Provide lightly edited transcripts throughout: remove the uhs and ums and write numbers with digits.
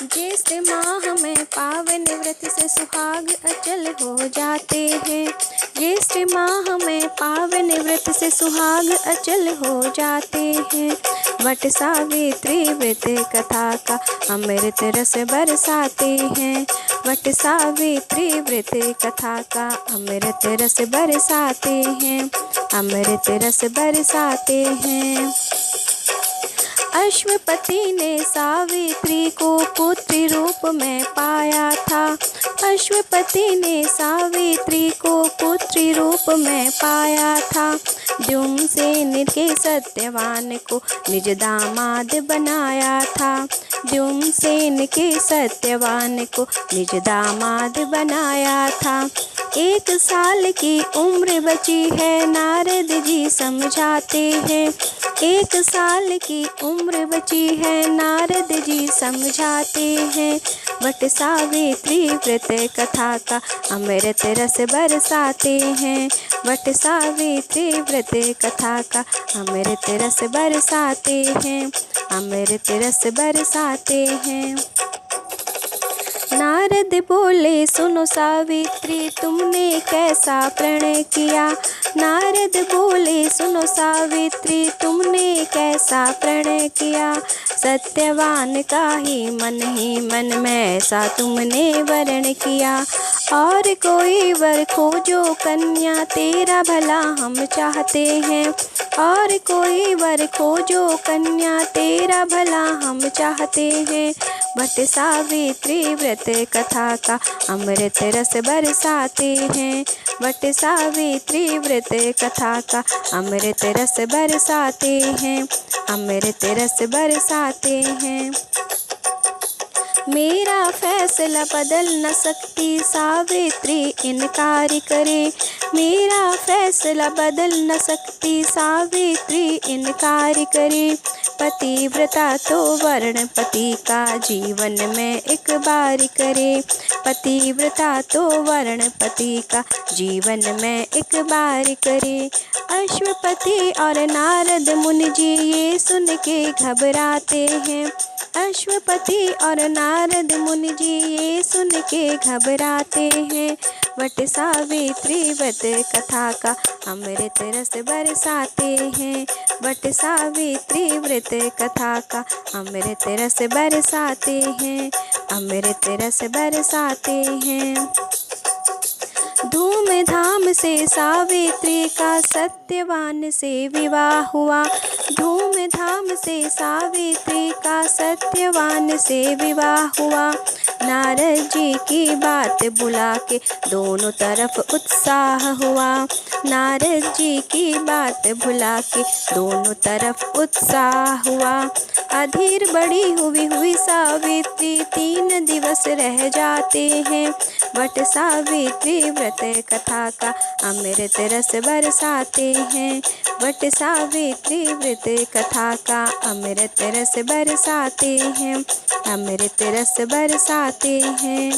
ज्येष्ठ माह में पावन व्रत से सुहाग अचल हो जाते हैं। ज्येष्ठ माह में पावन व्रत से सुहाग अचल हो जाते हैं। वट सावित्री व्रत कथा का अमृत रस बरसाते हैं। वट सावित्री व्रत कथा का अमृत रस बरसाते हैं। अमृत रस बरसाते हैं। अश्वपति ने सावित्री को पुत्री रूप में पाया था। अश्वपति ने सावित्री को पुत्री रूप में पाया था। द्युम्नसेन के सत्यवान को निज दामाद बनाया था। द्युम्नसेन के सत्यवान को निज दामाद बनाया था। 1 साल की उम्र बची है, नारद जी समझाते हैं। 1 साल की उम्र बची है, नारद जी समझाते हैं। वट सावित्री व्रत कथा का अमृत रस बरसाते हैं। वट सावित्री व्रत कथा का अमृत रस बरसाते हैं। अमृत रस बरसाते हैं। नारद बोले सुनो सावित्री तुमने कैसा प्रणय किया। नारद बोले सुनो सावित्री तुमने कैसा प्रणय किया। सत्यवान का ही मन में ऐसा तुमने वर्ण किया। और कोई वर खोजो कन्या तेरा भला हम चाहते हैं। और कोई वर खोजो कन्या तेरा भला हम चाहते हैं। वट सावित्री व्रत कथा का अमृत रस बरसाते हैं। वट सावित्री व्रत कथा का अमृत रस बरसाते हैं। अमृत रस बरसाते हैं। मेरा फैसला बदल न सकती सावित्री इनकार करे। मेरा फैसला बदल न सकती सावित्री इनकार करे। पतिव्रता तो वर्ण पति का जीवन में एक बार करे। पतिव्रता तो वर्ण पति का जीवन में एक बार करे। अश्वपति और नारद मुनि जी ये सुन के घबराते हैं। अश्वपति और नारद मुनि जी ये सुन के घबराते हैं। वट सावित्री व्रत कथा का अमृत रस बरसाते हैं। वट सावित्री व्रत कथा का अमृत रस बरसाते हैं। अमृत रस बरसाते हैं। धूमधाम से सावित्री का सत्यवान से विवाह हुआ। धूमधाम से सावित्री का सत्यवान से विवाह हुआ। नारद जी की बात बुला के दोनों तरफ उत्साह हुआ। नारद जी की बात भुला के दोनों तरफ उत्साह हुआ। अधीर बड़ी हुई सावित्री 3 दिवस रह जाते हैं। वट सावित्री व्रत कथा का अमृत रस बरसाते हैं। वट सावित्री व्रत कथा का अमृत रस बरसाते हैं। अमृत रस बरसाते हैं।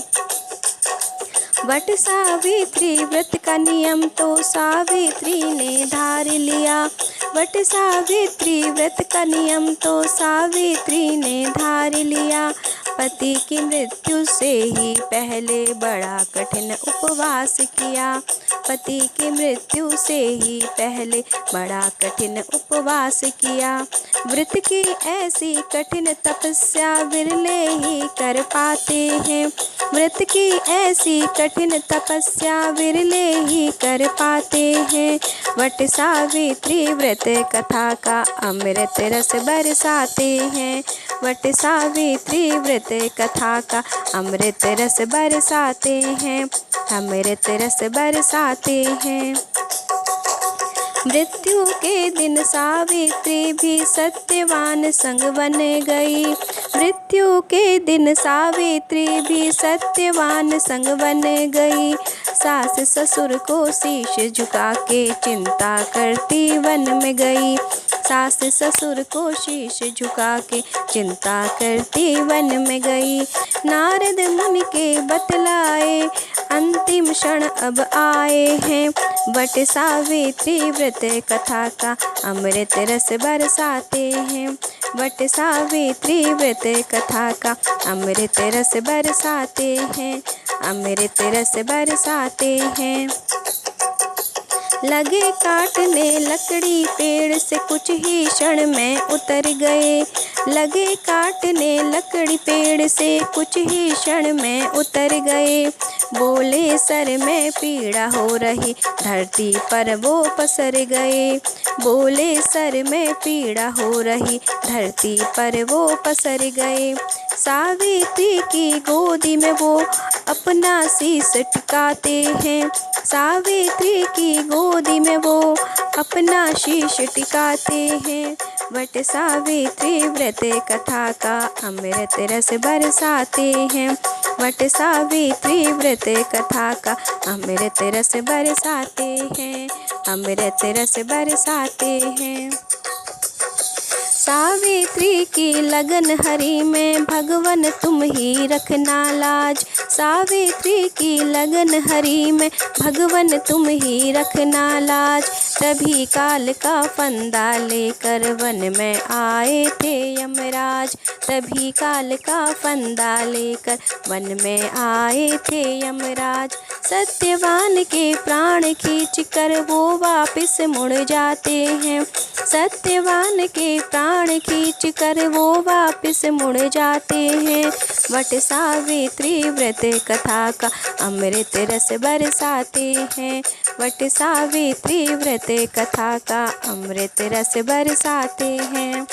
वट सावित्री व्रत का नियम तो सावित्री ने धार लिया। वट सावित्री व्रत का नियम तो सावित्री ने धार लिया। पति की मृत्यु से ही पहले बड़ा कठिन उपवास किया। पति की मृत्यु से ही पहले बड़ा कठिन उपवास किया। व्रत की ऐसी कठिन तपस्या विरले ही कर पाते हैं। व्रत की ऐसी कठिन तपस्या विरले ही कर पाते हैं। वट सावित्री व्रत कथा का अमृत रस बरसाते हैं। वट सावित्री व्रत कथा का अमृत रस बरसाते हैं। अमृत रस बरसाते हैं। मृत्यु के दिन सावित्री भी सत्यवान संग बन गई। मृत्यु के दिन सावित्री भी सत्यवान संग बन गई। सास ससुर को शीश झुका के चिंता करती वन में गई। सास ससुर को शीश झुका के चिंता करती वन में गई। नारद मुनि के बतलाए अंतिम क्षण अब आए हैं। वट सावित्री व्रत कथा का अमृत रस बरसाते हैं। वट सावित्री व्रत कथा का अमृत रस बरसाते हैं, अमृत रस बरसाते हैं। लगे काटने लकड़ी पेड़ से कुछ ही क्षण में उतर गए, लगे काटने लकड़ी पेड़ से कुछ ही क्षण में उतर गए। बोले सर में पीड़ा हो रही, धरती पर वो पसर गए। बोले सर में पीड़ा हो रही, धरती पर वो पसर गए। सावित्री की गोदी में वो अपना शीश टिकाते हैं, सावित्री की गोदी में वो अपना शीश टिकाते हैं। वट सावित्री व्रत कथा का अमृत रस बरसाते हैं, वट सावित्री व्रत कथा का अमृत रस बरसाते हैं, अमृत रस बरसाते हैं। सावित्री की लगन हरी में भगवन तुम ही रखना लाज, सावित्री की लगन हरी में भगवन तुम ही रखना लाज। तभी काल का फंदा लेकर वन में आए थे यमराज, तभी काल का फंदा लेकर वन में आए थे यमराज। सत्यवान के प्राण खींच कर वो वापस मुड़ जाते हैं, सत्यवान के प्राण खींच कर वो वापस मुड़ जाते हैं। वट सावित्री व्रत कथा का अमृत रस बरसाते हैं, वट सावित्री व्रत कथा का अमृत रस बरसाते हैं।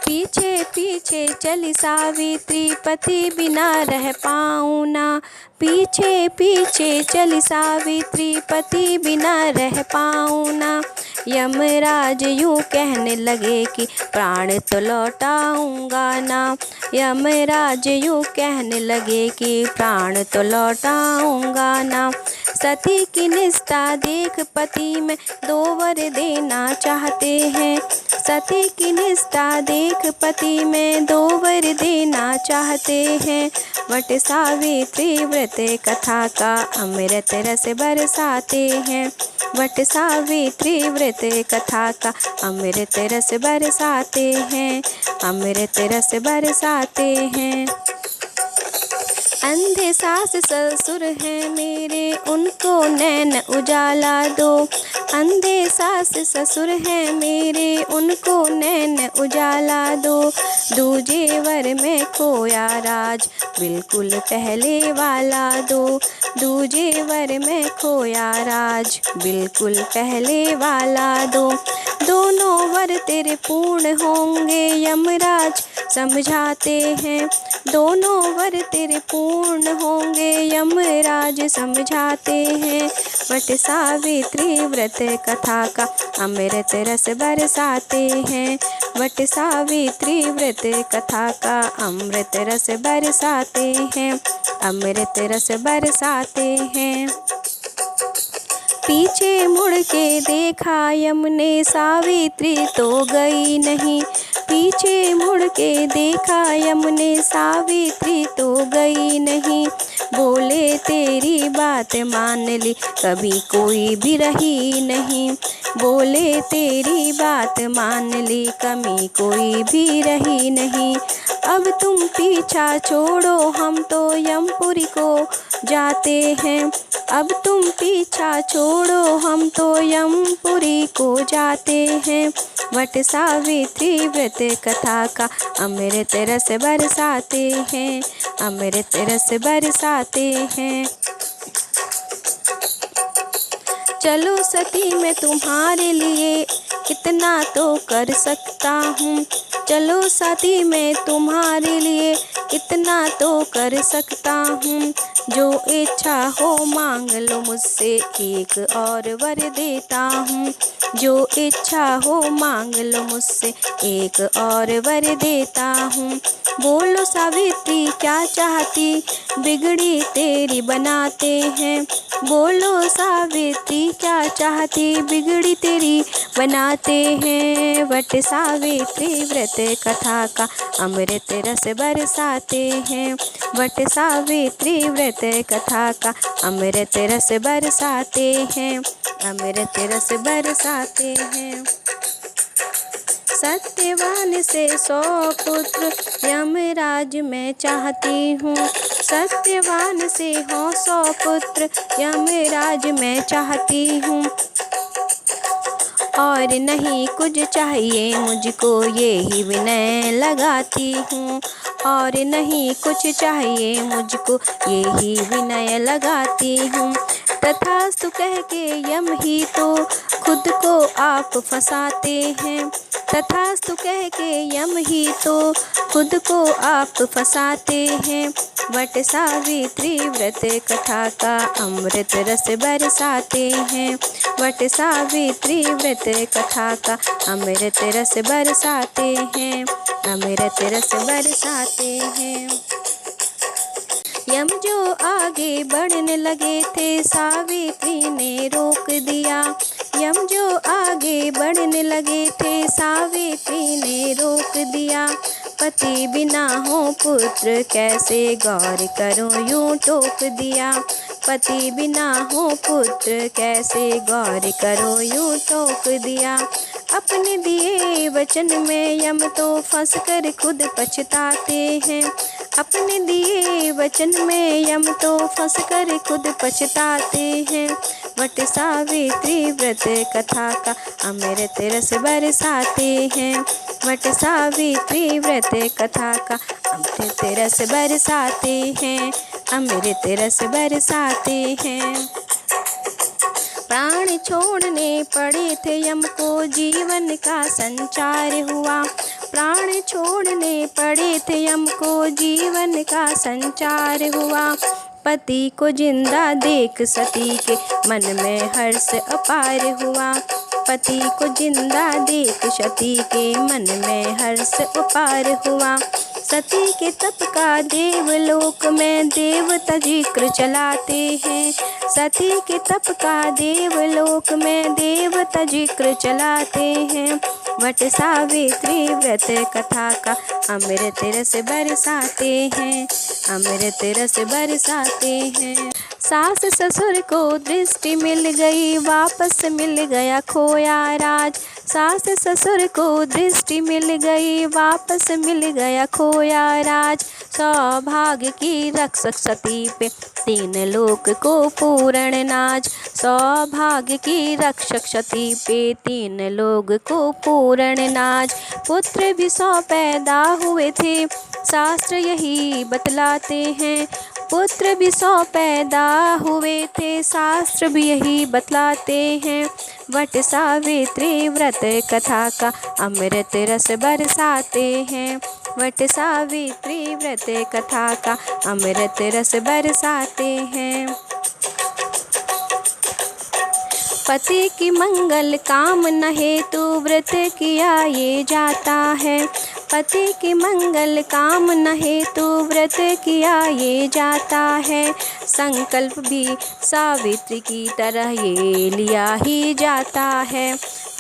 पीछे पीछे चली सावित्री पति बिना रह पाऊँ ना, पीछे पीछे चली सावित्री पति बिना रह पाऊँ ना। यमराज यूँ कहने लगे कि प्राण तो लौटाऊंगा ना, यमराज यूँ कहने लगे कि प्राण तो लौटाऊंगा ना। सती की निष्ठा देख पति में दो वर देना चाहते हैं, सती की निष्ठा देख पति में दो वर देना चाहते हैं। वट सावित्री व्रत कथा का अमृत रस बरसाते हैं, वट सावित्री व्रत कथा का अमृत रस बरसाते हैं, अमृत रस बरसाते हैं। अंधे सास ससुर हैं मेरे उनको नैन उजाला दो, अंधे सास ससुर हैं मेरे उनको नैन उजाला दो। दूजे वर में खोया राज बिल्कुल पहले वाला दो, दूजे वर में खोया राज बिल्कुल पहले वाला दो। दोनों वर तेरे पूर्ण होंगे यमराज समझाते हैं, दोनों वर तेरे पूर्ण होंगे यमराज समझाते हैं। वट सावित्री व्रत कथा का अमृत रस बरसाते हैं, वट सावित्री व्रत कथा का अमृत रस बरसाते हैं, अमृत रस बरसाते हैं। पीछे मुड़ के देखा यम ने सावित्री तो गई नहीं, पीछे मुड़ के देखा यम ने सावित्री तो गई नहीं। बोले तेरी बात मान ली कभी कोई भी रही नहीं, बोले तेरी बात मान ली कभी कोई भी रही नहीं। अब तुम पीछा छोड़ो हम तो यमपुरी को जाते हैं, अब तुम पीछा छोड़ो हम तो यमपुरी को जाते हैं। वट सावित्री व्रत कथा का अमृत रस बरसाते हैं, अमृत रस बरसाते हैं। चलो सती मैं तुम्हारे लिए इतना तो कर सकता हूँ, चलो सती मैं तुम्हारे लिए इतना तो कर सकता हूँ। जो इच्छा हो मांग लो मुझसे एक और वर देता हूँ, जो इच्छा हो मांग लो मुझसे एक और वर देता हूँ। बोलो सावित्री क्या चाहती बिगड़ी तेरी बनाते हैं, बोलो सावित्री क्या चाहती बिगड़ी तेरी बनाते हैं। वट सावित्री व्रत कथा का अमृत रस बरसाते हैं, वट सावित्री व्रत कथा का अमृत रस बरसाते हैं, अमृत रस बरसाते हैं। सत्यवान से 100 पुत्र यमराज मैं चाहती हूँ। सत्यवान से हो 100 पुत्र यमराज मैं चाहती हूँ। और नहीं कुछ चाहिए मुझको यही विनय लगाती हूँ। और नहीं कुछ चाहिए मुझको यही विनय लगाती हूँ। तथास्तु कह के यम ही तो खुद को आप फंसाते हैं। तथास्तु कह के यम ही तो खुद को आप फंसाते हैं। वट सावित्री व्रत कथा का अमृत रस बरसाते हैं। वट सावित्री व्रत कथा का अमृत रस बरसाते हैं। अमृत रस बरसाते हैं। यम जो आगे बढ़ने लगे थे सावित्री ने रोक दिया। यम जो आगे बढ़ने लगे थे सावित्री ने रोक दिया। पति बिना हो पुत्र कैसे गौर करो यूं टोक दिया। पति बिना हो पुत्र कैसे गौर करो यूं टोक दिया। अपने दिए वचन में यम तो फंस कर खुद पछताते हैं। अपने दिए वचन में यम तो फंस कर खुद पछताते हैं। वट सावित्री व्रत कथा का अमृत रस बरसाते हैं। वट सावित्री व्रत कथा का अमृत रस बरसाते हैं। अमृत रस बरसाते हैं। प्राण छोड़ने पड़े थे यम को जीवन का संचार हुआ। प्राण छोड़ने पड़े थे यम को जीवन का संचार हुआ। पति को जिंदा देख सती के मन में हर्ष अपार हुआ। पति को जिंदा देख सती के मन में हर्ष अपार हुआ। सती के तप का देवलोक में देवता जिक्र चलाते हैं। सती के तप का देवलोक में देवता जिक्र चलाते हैं। वट सावित्री व्रत कथा का अमृत रस बरसाते हैं। अमृत रस बरसाते हैं। सास ससुर को दृष्टि मिल गई वापस मिल गया खोया राज। सास ससुर को दृष्टि मिल गई वापस मिल गया खोया राज। सौभाग्य की रक्षक सती पे 3 लोक को पूर्ण नाज। सौभाग्य की रक्षक सती पे 3 लोक को पूर्ण नाज। पुत्र भी 100 पैदा हुए थे शास्त्र यही बतलाते हैं। पुत्र भी 100 पैदा हुए थे शास्त्र भी यही बतलाते हैं। वट सावित्री व्रत कथा का अमृत रस बरसाते हैं। वट सावित्री व्रत कथा का अमृत रस बरसाते हैं। पति की मंगल कामना हेतु व्रत किया ये जाता है। पति की मंगल कामना हेतु व्रत किया ये जाता है। संकल्प भी सावित्री की तरह ये लिया ही जाता है।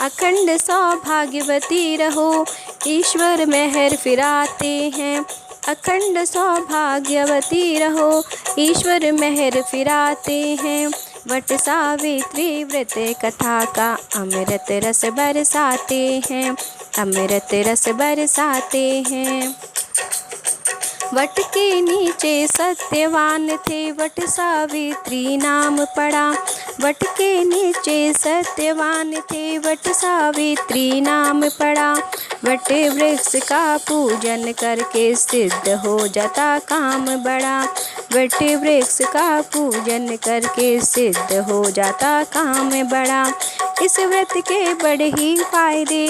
अखंड सौभाग्यवती रहो ईश्वर मेहर फिराते हैं। अखंड सौभाग्यवती रहो ईश्वर मेहर फिराते हैं। वट सावित्री व्रत कथा का अमृत रस बरसाते हैं। अमृत रस बरसाते हैं। वट के नीचे सत्यवान थे वट सावित्री नाम पड़ा। वट के नीचे सत्यवान थे वट सावित्री नाम पड़ा। वट वृक्ष का पूजन करके सिद्ध हो जाता काम बड़ा। वट वृक्ष का पूजन करके सिद्ध हो जाता काम बड़ा। इस व्रत के बड़े ही फायदे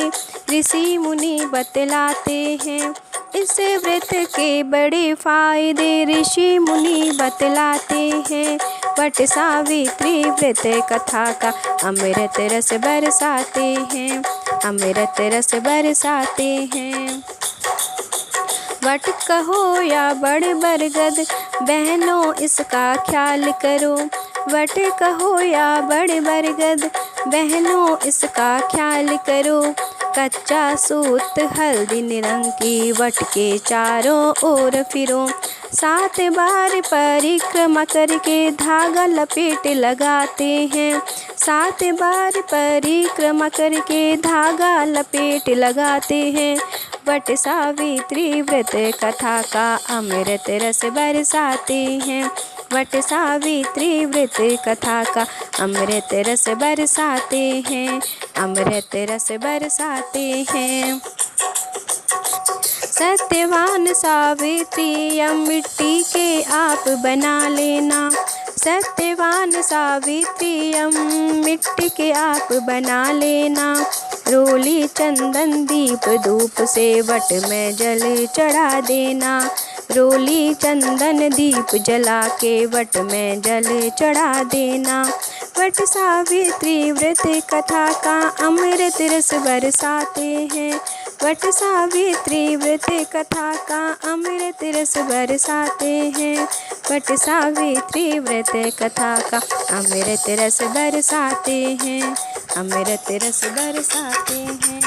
ऋषि मुनि बतलाते हैं। इस व्रत के बड़े फायदे ऋषि मुनि बतलाते हैं। वट सावित्री व्रत कथा का अमृत रस बरसाते हैं। अमृत रस बरसाते हैं। वट कहो या बड़ बरगद बहनों इसका ख्याल करो। वट कहो या बड़ बरगद बहनों इसका ख्याल करो। कच्चा सूत हल्दी निरंगी वट के चारों ओर फिरो। 7 बार परिक्रमा करके धागा लपेट लगाते हैं। 7 बार परिक्रमा करके धागा लपेट लगाते हैं। वट सावित्री व्रत कथा का अमृत रस बरसाते हैं। वट सावित्री व्रत कथा का अमृत रस बरसाते हैं। अमृत रस बरसाते हैं। सत्यवान सावित्री मिट्टी के आप बना लेना। सत्यवान सावित्री मिट्टी के आप बना लेना। रोली चंदन दीप धूप से वट में जल चढ़ा देना। रोली चंदन दीप जला के वट में जल चढ़ा देना। वट सावित्री व्रत कथा का अमृत रस बरसाते हैं। वट सावित्री व्रत कथा का अमृत रस बरसाते हैं। वट सावित्री व्रत कथा का अमृत रस बरसाते हैं। अमृत रस बरसाते हैं।